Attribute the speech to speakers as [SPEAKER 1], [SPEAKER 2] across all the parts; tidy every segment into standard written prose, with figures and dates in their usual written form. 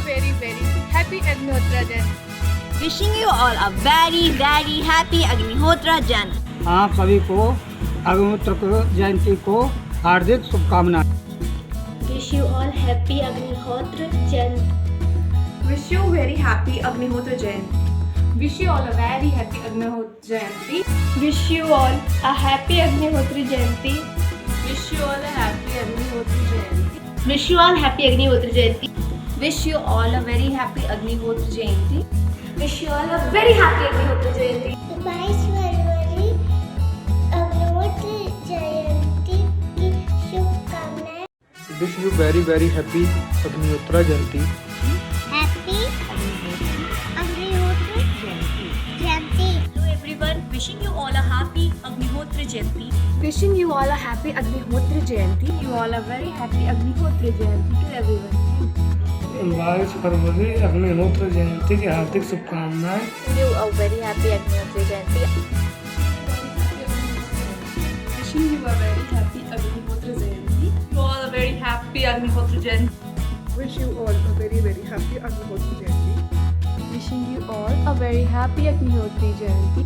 [SPEAKER 1] very happy Agnihotra Jayanti.
[SPEAKER 2] Wishing you all a very happy Agnihotra Jayanti.
[SPEAKER 3] आप सभी को अग्निहोत्र जयंती को हार्दिक शुभकामनाएं।
[SPEAKER 2] Wish you all happy Agnihotra Jayanti.
[SPEAKER 4] Wish you very happy Agnihotra Jayanti.
[SPEAKER 1] Wish you all a very happy Agnihotra Jayanti.
[SPEAKER 2] Wish you all a happy Agnihotra Jayanti.
[SPEAKER 4] Wish you all a happy Agnihotra Jayanti.
[SPEAKER 2] Wish you all happy Agnihotra Jayanti.
[SPEAKER 4] Wish you all a very happy Agnihotra Jayanti.
[SPEAKER 2] Wish you all a very happy Agnihotra Jayanti.
[SPEAKER 5] 22 फरवरी अग्निहोत्र जयंती की शुभकामनाएं।
[SPEAKER 6] Wish you very happy Agnihotra Jayanti.
[SPEAKER 5] Happy अग्निहोत्र जयंती।
[SPEAKER 2] Hello everyone, wishing you all a happy Agnihotra Jayanti.
[SPEAKER 4] Wishing you all a happy Agnihotra Jayanti.
[SPEAKER 2] You all a very happy Agnihotra Jayanti to everyone.
[SPEAKER 3] 22 फरवरी अग्निहोत्र जयंती की हार्दिक शुभकामनाएं।
[SPEAKER 2] You a very happy Agnihotra Jayanti.
[SPEAKER 4] Wishing you a very happy Agnihotra Jayanti. You all a very happy Agnihotra Jayanti.
[SPEAKER 1] Wish you all a very happy Agnihotra Jayanti. Wishing you all a very happy Agnihotra Jayanti.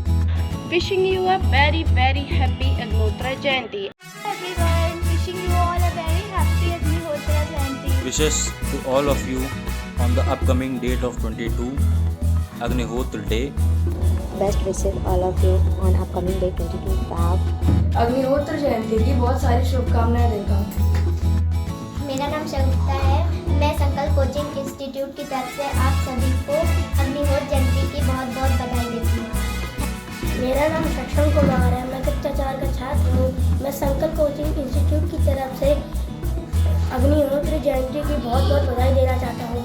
[SPEAKER 2] Wishing you a very happy Agnihotra Jayanti.
[SPEAKER 5] Everyone, wishing you all a very happy अग्निहोत्र जयंती।
[SPEAKER 7] Wishes to all of you on the upcoming date of 22 Agnihotra Day.
[SPEAKER 8] Best wishes all of you on upcoming day 22 Feb.
[SPEAKER 4] अग्निहोत्र जयंती की बहुत सारी शुभकामनाएं देता हूँ।
[SPEAKER 5] मेरा नाम शगुफ्ता है। मैं संकल्प कोचिंग इंस्टीट्यूट की तरफ से आप सभी को अग्निहोत्र जयंती की बहुत बधाई देती हूँ। मेरा नाम सक्षम कुमार है। मैं कक्षा 4 का छात्र हूँ। मैं संकल्प कोचिंग इंस्टीट्यूट की तरफ से अग्निहोत्र जयंती की बहुत बधाई देना चाहता हूँ।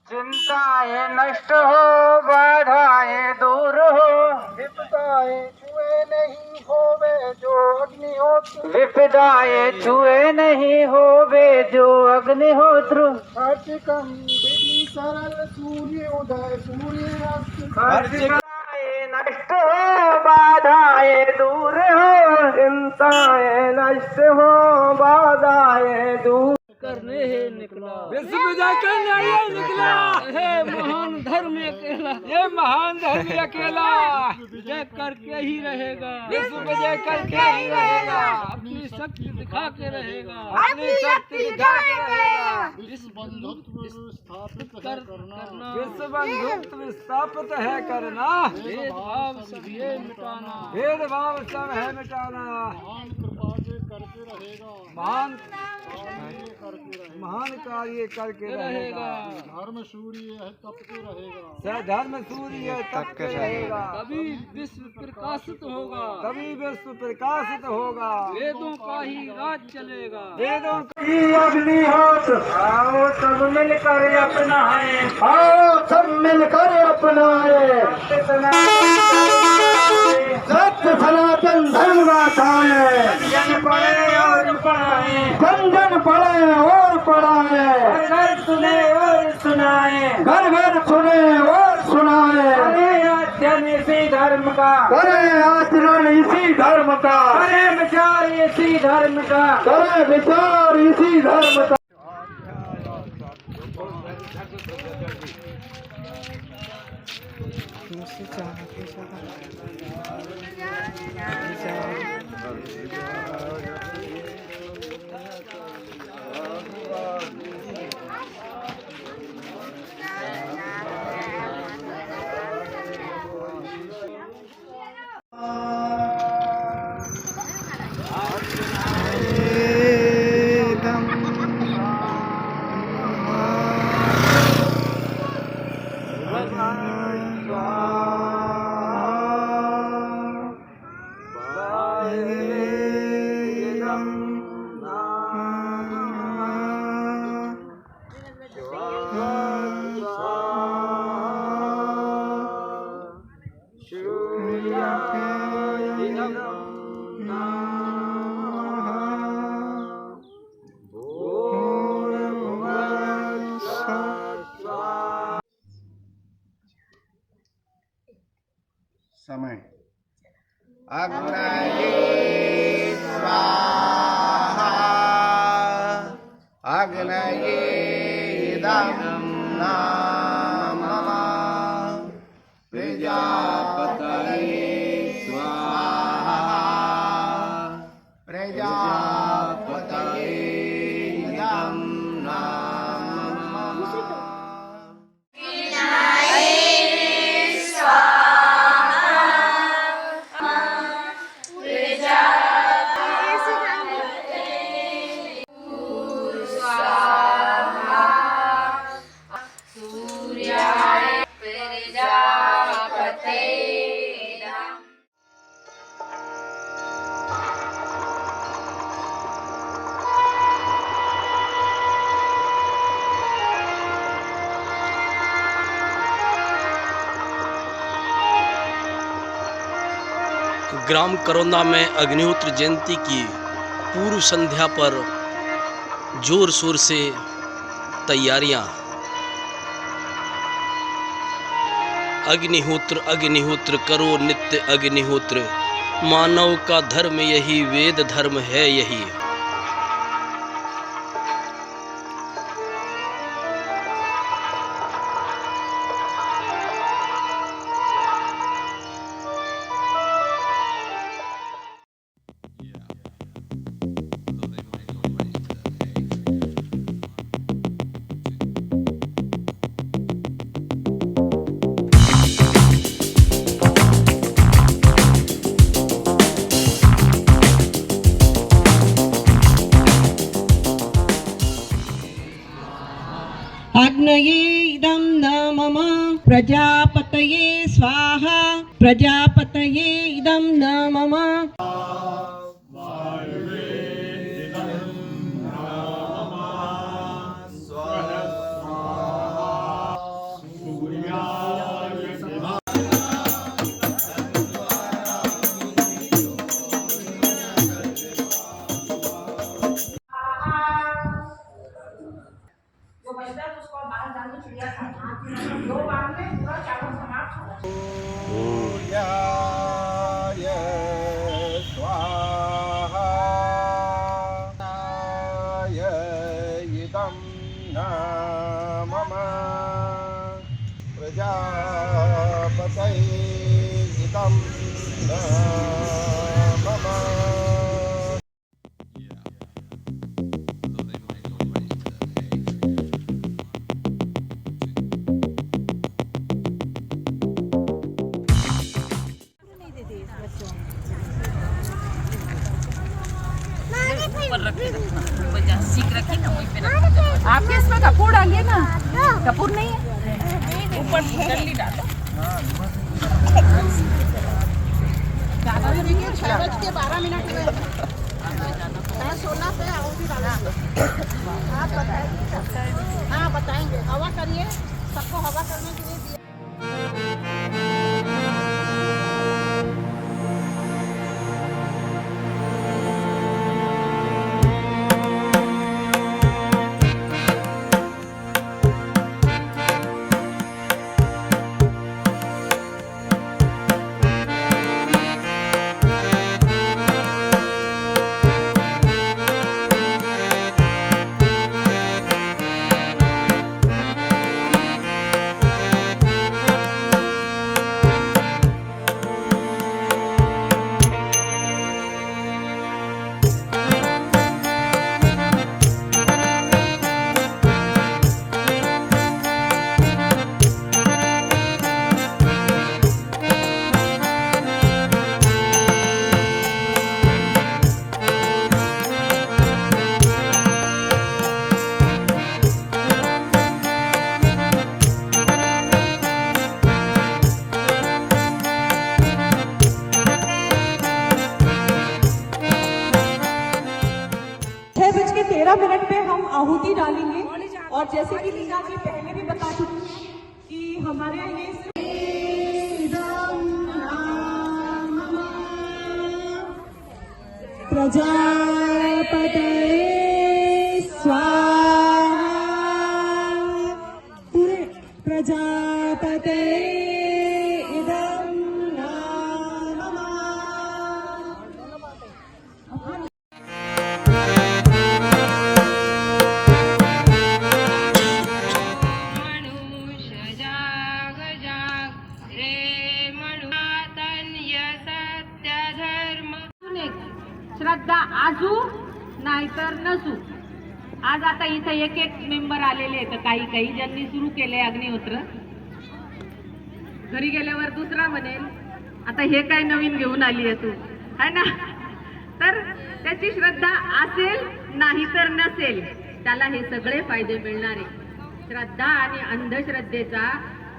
[SPEAKER 3] चिंताएं नष्ट हो, बाधाएं दूर हो, विपदाएं छुए नहीं होवे जो अग्निहोत्र। विपदाएं छुए नहीं होवे जो अग्निहोत्र। कार्तिकम विधि सरल सूर्योदय सूर्यास्त। चिंताएं नष्ट हो, बाधाएं दूर हो, चिंताएं नष्ट हो, बाधाएं दूर करने है निकला। विश्व विजय के लिए निकला। हे महान धर्म अकेला, ये महान धर्म अकेला विजय करके ही रहेगा। विश्व विजय करके ही रहेगा। अपनी शक्ति दिखा के रहेगा। अपनी शक्ति दिखा के रहेगा। विश्व बंधुत्व स्थापित करना। विश्व बंधुत्व स्थापित है करना। भेदभाव सब ये मिटाना। भेदभाव सब है मिटाना। करके रहेगा। महान कार्य करके रहेगा। धर्म सूर्य है तपते रहेगा। धर्म सूर्य है तपते रहेगा। कभी विश्व प्रकाशित होगा। कभी विश्व प्रकाशित होगा। वेदों का ही राज चलेगा। वेदों का ही अग्निहोत्र। आओ सब मिलकर अपनाए। आओ सब मिलकर अपनाए। सत्य सनातन धर्म गाथाएं। जन पढ़े और पढ़ाए। जन पढ़े और पढ़ाए। घर सुने और सुनाए। घर सुने और सुनाए। करे आचरण इसी धर्म का। करे आचरण इसी धर्म का। करे विचार इसी धर्म का। करे विचार इसी धर्म का। समय अग्नये स्वाहा अग्नये इदं मम प्रजापतये स्वाहा प्रजापतये इदं मम
[SPEAKER 9] ग्राम करौंदा में अग्निहोत्र जयंती की पूर्व संध्या पर जोर शोर से तैयारियां। अग्निहोत्र अग्निहोत्र करो नित्य अग्निहोत्र, मानव का धर्म यही, वेद धर्म है यही।
[SPEAKER 10] अग्नये इदं न मम प्रजापतये स्वाहा प्रजापतये इदं न मम।
[SPEAKER 3] सूर्याय स्वाहा इदं न मम प्रजापतये इदं न मम।
[SPEAKER 2] आपके इसमें कपूर डालिए ना, कपूर नहीं है ऊपर जल्दी डालो।
[SPEAKER 10] 12 मिनट में 16 पे आऊंगी दादा। आप बताइए। हाँ बताएंगे, हवा करिए, सबको हवा करने के लिए दिया। और जैसे कि लीला जी पहले भी बता चुकी हैं कि हमारे यहाँ ये प्रजापते स्वाहा, पूरे प्रजापते इदं नमः।
[SPEAKER 2] श्रद्धा आजू नाहीतर नसू. आज आता इथं एक एक मेंबर आलेले आहेत, काही ज्यांनी सुरू केले अग्निहोत्र. घरी गेल्यावर दुसरा म्हणेल आता हे काय नवीन घेऊन आली आहे तू, है ना. तर त्याची श्रद्धा असेल नाही तर नसेल, त्याला हे सगळे फायदे मिळणार आहे. श्रद्धा आणि अंधश्रद्धेचा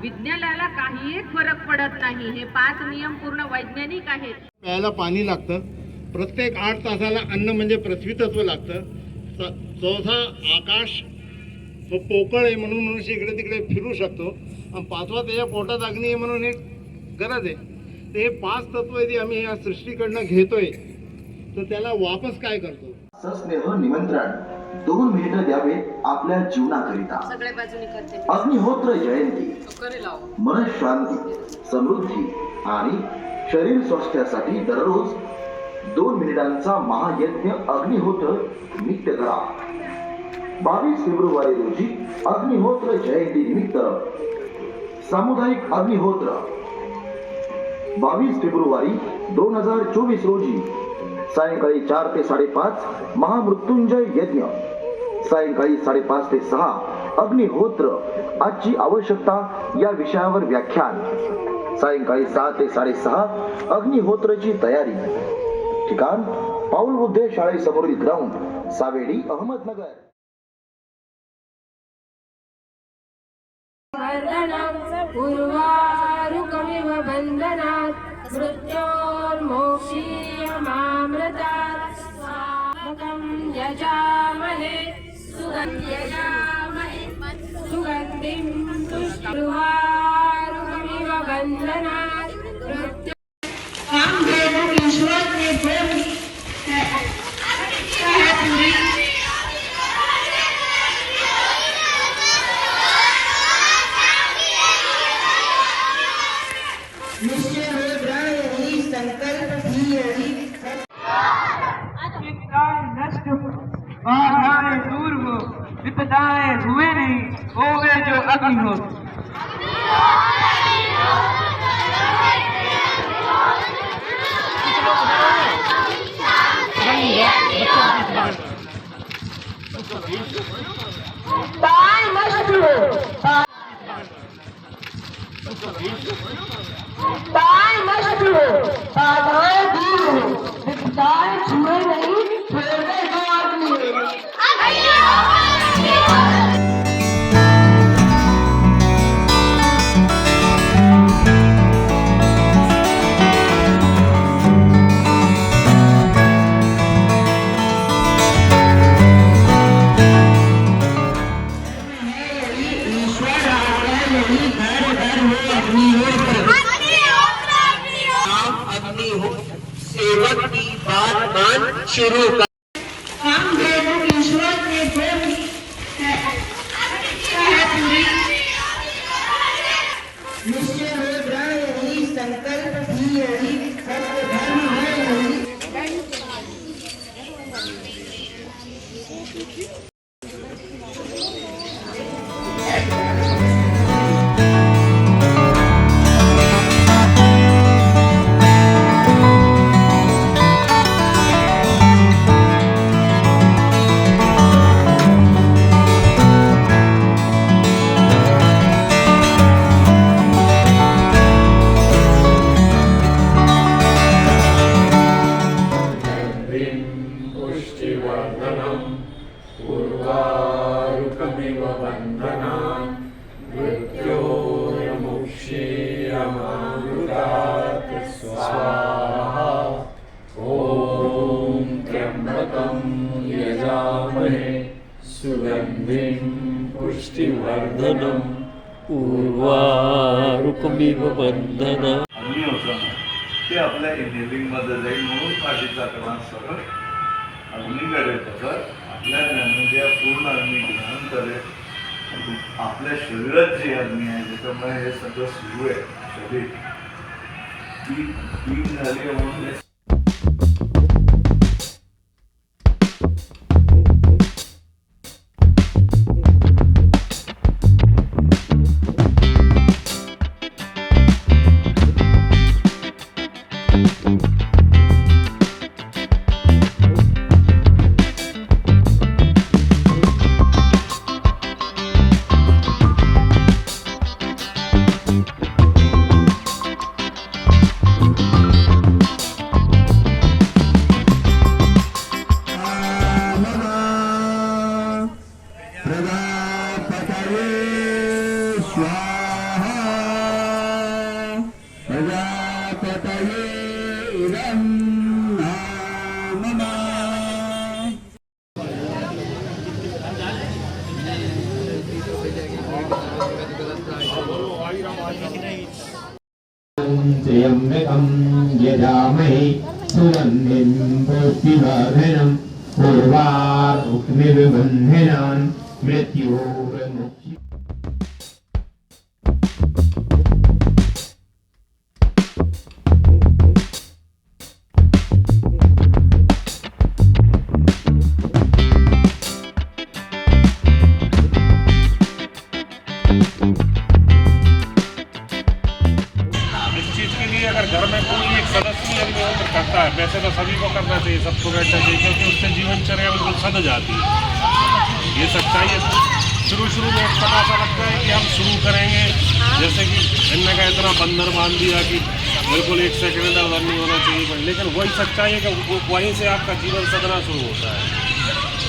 [SPEAKER 2] विज्ञानाला काहीही फरक पडत नाही. हे 5 नियम पूर्ण वैज्ञानिक आहेत.
[SPEAKER 11] प्यायला पाणी लागतं. प्रत्येक 8 तासाला अन्न म्हणजे पृथ्वी तत्व लागतं. चौथा आकाश पोकळ आहे म्हणून मनुष्य इकडे तिकडे फिरू शकतो. आणि 5वा त्याच्या पोटात अग्नी आहे म्हणून एक गरज आहे. तर हे 5 तत्व यदि आम्ही या सृष्टीकडनं घेतोय तर त्याला वापस काय करतो.
[SPEAKER 12] सस्नेह निमंत्रण 2 मिनिटं द्यावे आपल्या जीवनाकरिता.
[SPEAKER 2] सगळे बाजूने करते.
[SPEAKER 12] अग्निहोत्र जयंती मनशांती, समृद्धी आणि शरीर स्वास्थ्यासाठी दररोज 2 मिनिटांचा महायज्ञ अग्निहोत्र नित्य करा. 22 फेब्रुवारी रोजी अग्निहोत्र जयंती निमित्त सामुदायिक अग्निहोत्र. 22 फेब्रुवारी 2024 रोजी सायंकाळी 4 ते 5:30 महामृत्युंजय यज्ञ. सायंकाळी 5:30 ते 6 अग्निहोत्र आजची आवश्यकता या विषयावर व्याख्यान. सायंकाळी 6 ते 6:30 अग्निहोत्रची तयारी. ठिकाण पाऊल बुद्धे शाळेसमोरील ग्राउंड, सावेडी, अहमदनगर.
[SPEAKER 13] उर्वारुकमिव बन्धनात् मृत्योर्मोक्षीयमामृतात् स्वामकं यजामहे सुगन्धिं पुष्टिर्वारुकमिव बन्धनात्
[SPEAKER 3] बाधाएं दूर हो, विपदाएं हुए नहीं, होवे जो अग्निहोत्र.
[SPEAKER 10] बाधाएं दूर हो, विपदाएं छुए नहीं, होवे जो अग्निहोत्र.
[SPEAKER 3] सेवक की बात मान शुरू कर.
[SPEAKER 10] ईश्वर ने पूरी निश्चय हो जाए यही संकल्प भी यही सत्य धर्म है यही.
[SPEAKER 3] सुगन्धिं
[SPEAKER 14] पुष्टिवर्धनम् उर्वारुकमिव बन्धना.
[SPEAKER 15] अग्नी होतं ना ते आपल्या इनहेलिंगमध्ये जाईल म्हणून काठीचा कणा सरळ अग्नीकडे पकड. आपल्या ज्ञानेंद्रिया पूर्ण अग्नी ग्रहण करेल. आपल्या शरीरात जी अग्नी आहे त्याच्यामुळे हे सगळं सुरू आहे. शरीर ती झाली आहे म्हणून हे
[SPEAKER 3] त्र्यम्बकं यजामहे सुगन्धिं पुष्टिवर्धनम् उर्वारुकमिव बन्धनान् मृत्योर्मुक्ति.
[SPEAKER 16] अगर घर में कोई एक सदस्य अग्निहोत्र करता है, वैसे तो सभी को करना चाहिए, सबको बैठना चाहिए, क्योंकि उससे जीवनचर्या बिल्कुल सद जाती है. ये सच्चाई है. शुरू में पता सा लगता है कि हम शुरू करेंगे, जैसे कि इनने का इतना बंधन बांध दिया कि बिल्कुल 1 सेकंड अंदर नहीं होना चाहिए, लेकिन वही सच्चाई है कि वहीं से आपका जीवन सदना शुरू होता है.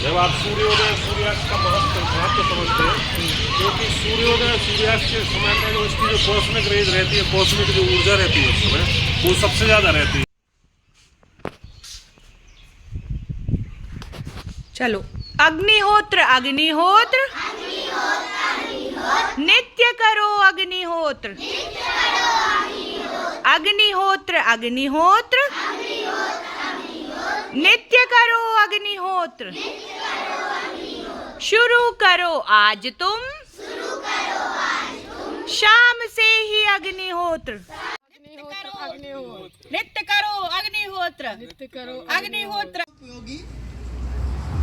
[SPEAKER 16] जब आप सूर्योदय सूर्यास्त का महत्व समझते हैं, क्योंकि सूर्योदय सूर्यास्त के समय में उसकी जो कॉस्मिक रेज रहती है, कॉस्मिक जो ऊर्जा रहती है उस समय वो सबसे ज़्यादा रहती है.
[SPEAKER 10] चलो. अग्निहोत्र अग्निहोत्र नित्य करो अग्निहोत्र. अग्निहोत्र अग्निहोत्र नित्य करो अग्निहोत्र. शुरू करो आज तुम, शाम से ही अग्निहोत्र. नित्य करो अग्निहोत्र. अग्निहोत्र.
[SPEAKER 17] उपयोगी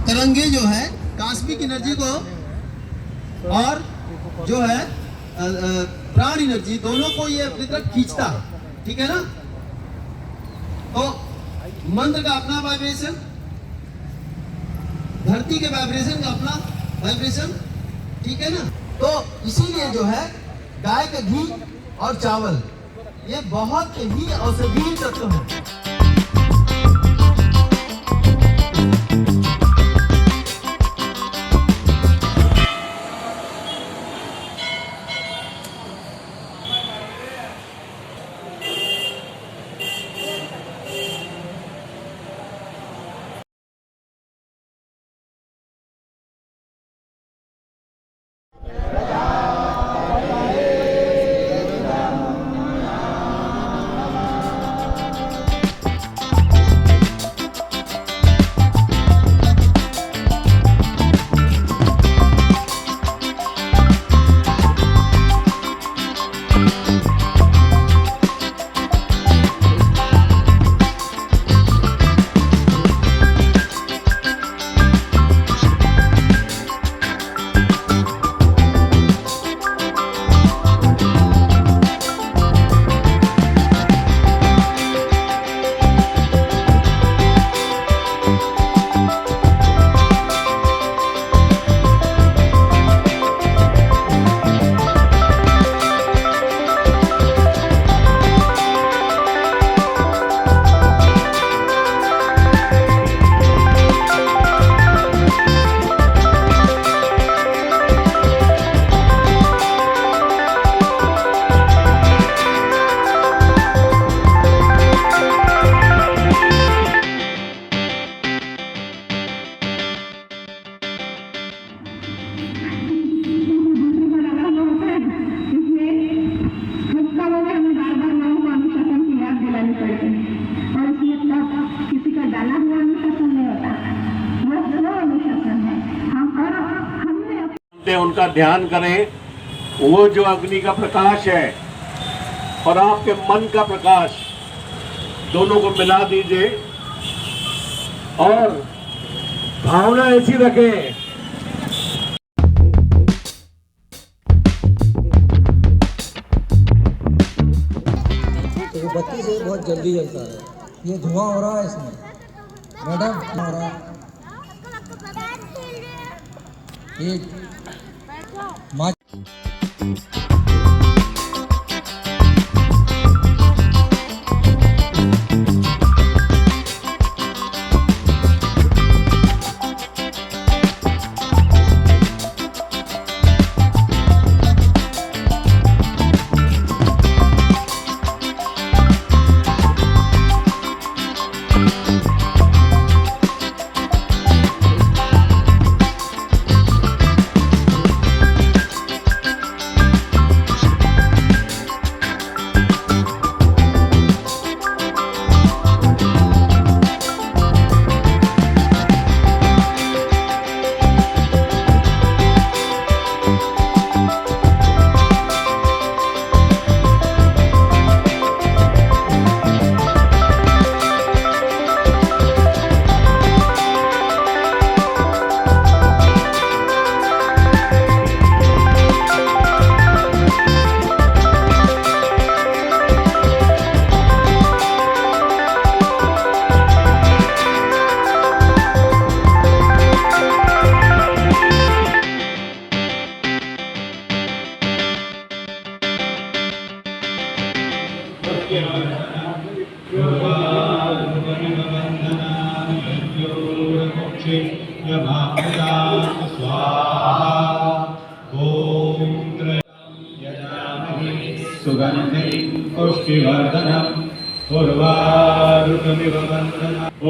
[SPEAKER 17] तरंगे जो है कॉस्मिक एनर्जी को और जो है प्राण एनर्जी दोनों को ये अपनी तरफ खींचता है. ठीक है ना. तो मंत्र का अपना वाइब्रेशन, धरती के वाइब्रेशन का अपना वाइब्रेशन. ठीक है ना. तो इसीलिए जो है गाय का घी और चावल ये बहुत ही औषधीय तत्व है.
[SPEAKER 16] हैं उनका ध्यान करें। वो जो अग्नि का प्रकाश है और आपके मन का प्रकाश, दोनों को मिला दीजिए और भावना ऐसी रखें।
[SPEAKER 18] तो बत्ती से बहुत जल्दी जलता है। ये धुआं हो रहा है इसमें मैडम, हो रहा है एक
[SPEAKER 3] सुगन्धिं पुष्टिवर्धनम्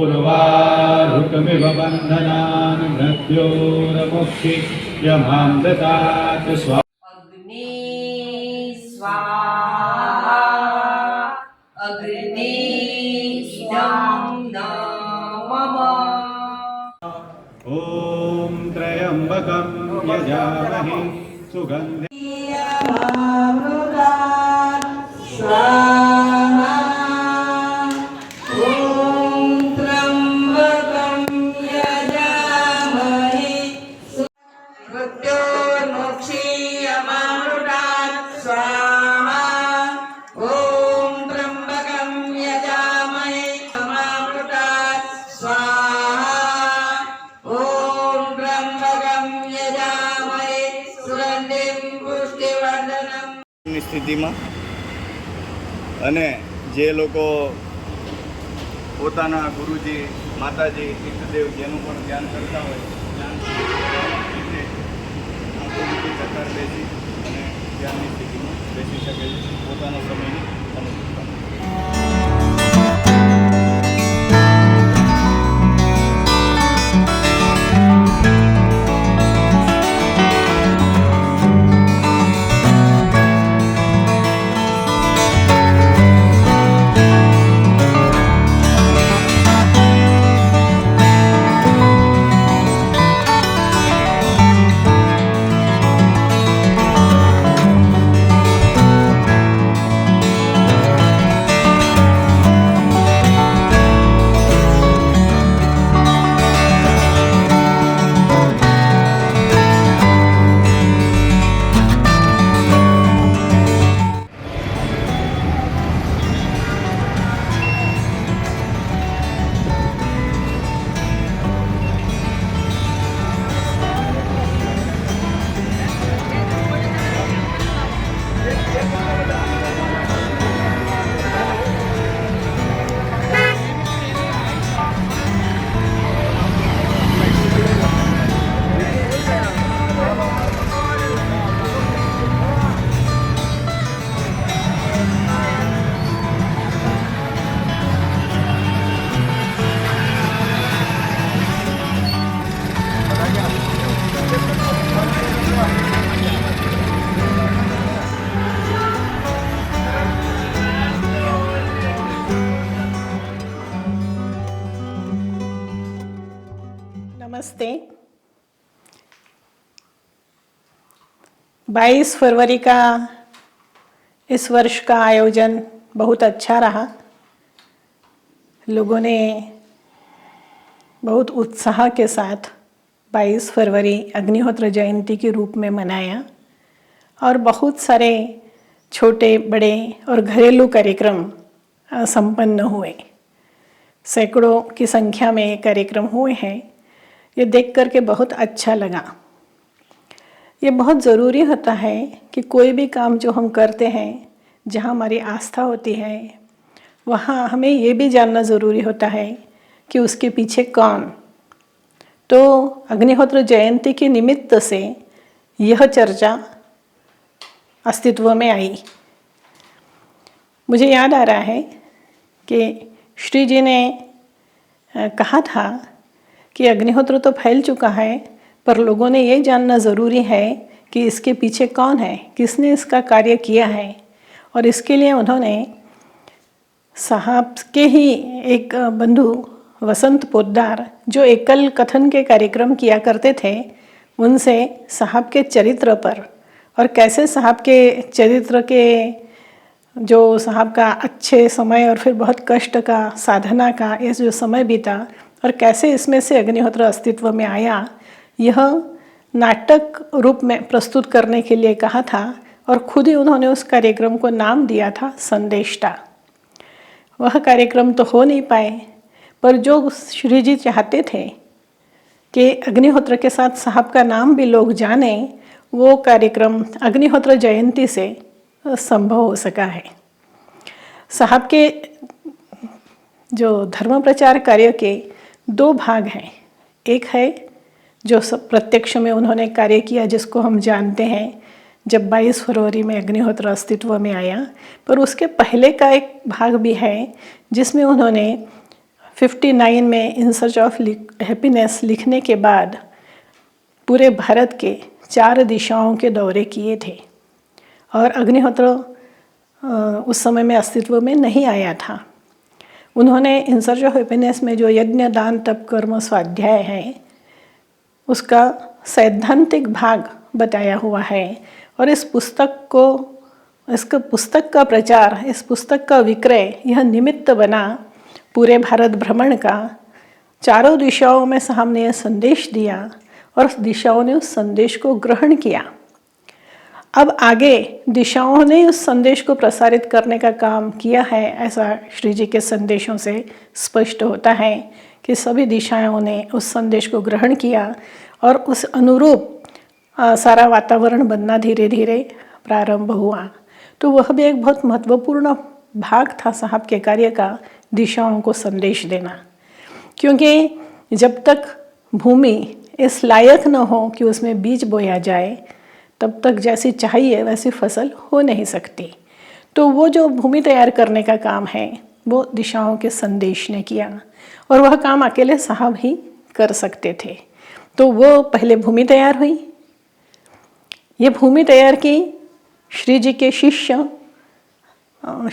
[SPEAKER 3] उर्वारुकमिव बन्धनान् मृत्योर्मुक्ति यमां ददात् स्वाहा।
[SPEAKER 2] अग्नि स्वाहा अग्नि नमः।
[SPEAKER 3] ॐ त्र्यम्बकं यजामहे सुगन्धिं
[SPEAKER 2] स्वाहा। ॐ त्र्यम्बकं यजामहे मृत्योर्मुक्षीयमामृतात् स्वाहा। ॐ त्र्यम्बकं यजामहे अमामृतात् स्वाहा। ॐ त्र्यम्बकं यजामहे सुगन्धिं पुष्टिवर्धनम्।
[SPEAKER 15] સ્થિતિમાં અને જે લોકો પોતાના ગુરુજી, માતાજી, ઈષ્ટદેવ જેનું પણ ધ્યાન કરતા હોય રીતે કતાર બેસી અને ધ્યાનની સ્થિતિમાં બેસી શકે છે પોતાના સમયની અનુકૂળતા।
[SPEAKER 10] नमस्ते।
[SPEAKER 19] 22 फरवरी का इस वर्ष का आयोजन बहुत अच्छा रहा। लोगों ने बहुत उत्साह के साथ 22 फरवरी अग्निहोत्र जयंती के रूप में मनाया और बहुत सारे छोटे बड़े और घरेलू कार्यक्रम संपन्न हुए। सैकड़ों की संख्या में कार्यक्रम हुए हैं। ये देख कर के बहुत अच्छा लगा। ये बहुत ज़रूरी होता है कि कोई भी काम जो हम करते हैं, जहाँ हमारी आस्था होती है, वहाँ हमें ये भी जानना ज़रूरी होता है कि उसके पीछे कौन। तो अग्निहोत्र जयंती के निमित्त से यह चर्चा अस्तित्व में आई। मुझे याद आ रहा है कि श्री जी ने कहा था कि अग्निहोत्र तो फैल चुका है, पर लोगों ने ये जानना ज़रूरी है कि इसके पीछे कौन है, किसने इसका कार्य किया है। और इसके लिए उन्होंने साहब के ही एक बंधु वसंत पोद्दार, जो एकल कथन के कार्यक्रम किया करते थे, उनसे साहब के चरित्र पर और कैसे साहब के चरित्र के जो साहब का अच्छे समय और फिर बहुत कष्ट का साधना का ये जो समय बीता और कैसे इसमें से अग्निहोत्र अस्तित्व में आया, यह नाटक रूप में प्रस्तुत करने के लिए कहा था। और खुद ही उन्होंने उस कार्यक्रम को नाम दिया था संदेष्टा। वह कार्यक्रम तो हो नहीं पाए, पर जो श्री जी चाहते थे कि अग्निहोत्र के साथ साहब का नाम भी लोग जाने, वो कार्यक्रम अग्निहोत्र जयंती से संभव हो सका है। साहब के जो धर्म प्रचार कार्य के 2 भाग हैं। एक है जो प्रत्यक्ष में उन्होंने कार्य किया, जिसको हम जानते हैं, जब 22 फरवरी में अग्निहोत्र अस्तित्व में आया, पर उसके पहले का एक भाग भी है जिसमें उन्होंने 59 में इन सर्च ऑफ हैप्पीनेस लिखने के बाद पूरे भारत के 4 दिशाओं के दौरे किए थे। और अग्निहोत्र उस समय में अस्तित्व में नहीं आया था। उन्होंने इन सर्च ऑफ हैप्पीनेस में जो यज्ञ दान तप कर्म स्वाध्याय है, उसका सैद्धांतिक भाग बताया हुआ है। और इस पुस्तक का प्रचार, इस पुस्तक का विक्रय, यह निमित्त बना पूरे भारत भ्रमण का। 4 दिशाओं में साहब ने यह संदेश दिया और दिशाओं ने उस संदेश को ग्रहण किया। अब आगे दिशाओं ने उस संदेश को प्रसारित करने का काम किया है, ऐसा श्री जी के संदेशों से स्पष्ट होता है कि सभी दिशाओं ने उस संदेश को ग्रहण किया और उस अनुरूप सारा वातावरण बनना धीरे धीरे प्रारंभ हुआ। तो वह भी एक बहुत महत्वपूर्ण भाग था साहब के कार्य का, दिशाओं को संदेश देना। क्योंकि जब तक भूमि इस लायक न हो कि उसमें बीज बोया जाए, तब तक जैसी चाहिए वैसी फसल हो नहीं सकती। तो वो जो भूमि तैयार करने का काम है, वो दिशाओं के संदेश ने किया और वह काम अकेले साहब ही कर सकते थे। तो वो पहले भूमि तैयार हुई। ये भूमि तैयार की श्री जी के शिष्य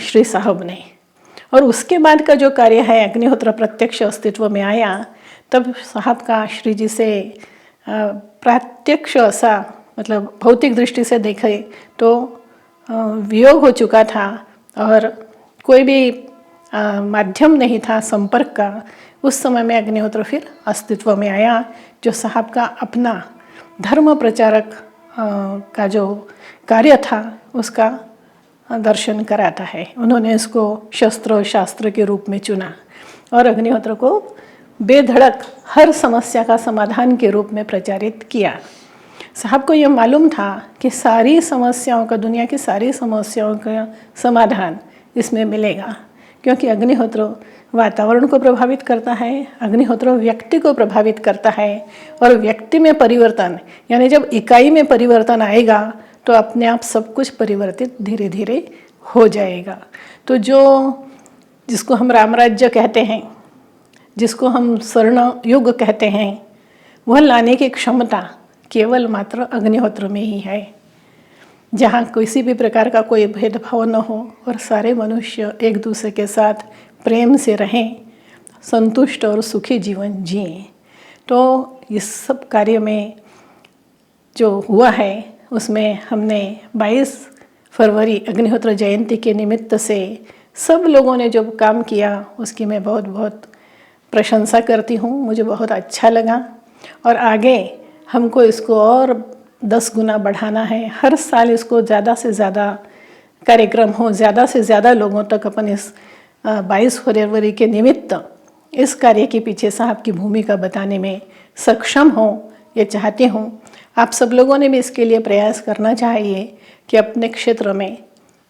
[SPEAKER 19] श्री साहब ने। और उसके बाद का जो कार्य है, अग्निहोत्र प्रत्यक्ष अस्तित्व में आया, तब साहब का श्री जी से प्रत्यक्ष ऐसा, मतलब भौतिक दृष्टि से देखे तो वियोग हो चुका था और कोई भी माध्यम नहीं था संपर्क का। उस समय में अग्निहोत्र फिर अस्तित्व में आया, जो साहब का अपना धर्म प्रचारक का जो कार्य था उसका दर्शन कराता है। उन्होंने इसको शस्त्र और शास्त्र के रूप में चुना और अग्निहोत्र को बेधड़क हर समस्या का समाधान के रूप में प्रचारित किया। साहब को यह मालूम था कि सारी समस्याओं का, दुनिया की सारी समस्याओं का समाधान इसमें मिलेगा, क्योंकि अग्निहोत्र वातावरण को प्रभावित करता है, अग्निहोत्र व्यक्ति को प्रभावित करता है और व्यक्ति में परिवर्तन, यानी जब इकाई में परिवर्तन आएगा तो अपने आप सब कुछ परिवर्तित धीरे धीरे हो जाएगा। तो जिसको हम रामराज्य कहते हैं, जिसको हम स्वर्ण युग कहते हैं, वह लाने की क्षमता केवल मात्र अग्निहोत्र में ही है, जहाँ किसी भी प्रकार का कोई भेदभाव न हो और सारे मनुष्य एक दूसरे के साथ प्रेम से रहें, संतुष्ट और सुखी जीवन जिएं। तो इस सब कार्य में जो हुआ है उसमें हमने 22 फरवरी अग्निहोत्र जयंती के निमित्त से सब लोगों ने जो काम किया उसकी मैं बहुत बहुत प्रशंसा करती हूँ। मुझे बहुत अच्छा लगा और आगे हमको इसको और 10 गुना बढ़ाना है। हर साल इसको ज़्यादा से ज़्यादा कार्यक्रम हो, ज़्यादा से ज़्यादा लोगों तक अपन इस 22 फरवरी के निमित्त इस कार्य के पीछे साहब की भूमिका बताने में सक्षम हो, ये चाहती हूँ। आप सब लोगों ने भी इसके लिए प्रयास करना चाहिए कि अपने क्षेत्र में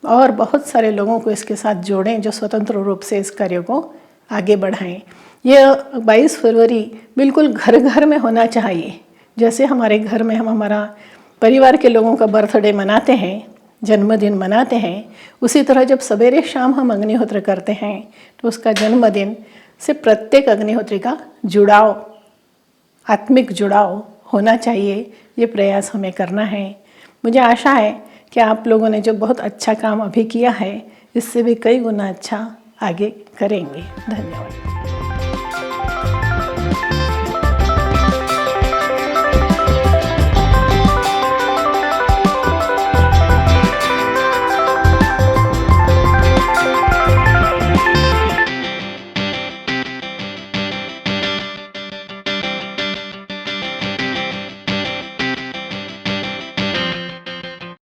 [SPEAKER 19] और बहुत सारे लोगों को इसके साथ जोड़ें जो स्वतंत्र रूप से इस कार्य को आगे बढ़ाएं। यह 22 फरवरी बिल्कुल घर घर में होना चाहिए। जैसे हमारे घर में हम हमारा परिवार के लोगों का बर्थडे मनाते हैं, जन्मदिन मनाते हैं, उसी तरह जब सवेरे शाम हम अग्निहोत्र करते हैं तो उसका जन्मदिन से प्रत्येक अग्निहोत्री का जुड़ाव, आत्मिक जुड़ाव होना चाहिए। ये प्रयास हमें करना है। मुझे आशा है कि आप लोगों ने जो बहुत अच्छा काम अभी किया है इससे भी कई गुना अच्छा आगे करेंगे। धन्यवाद।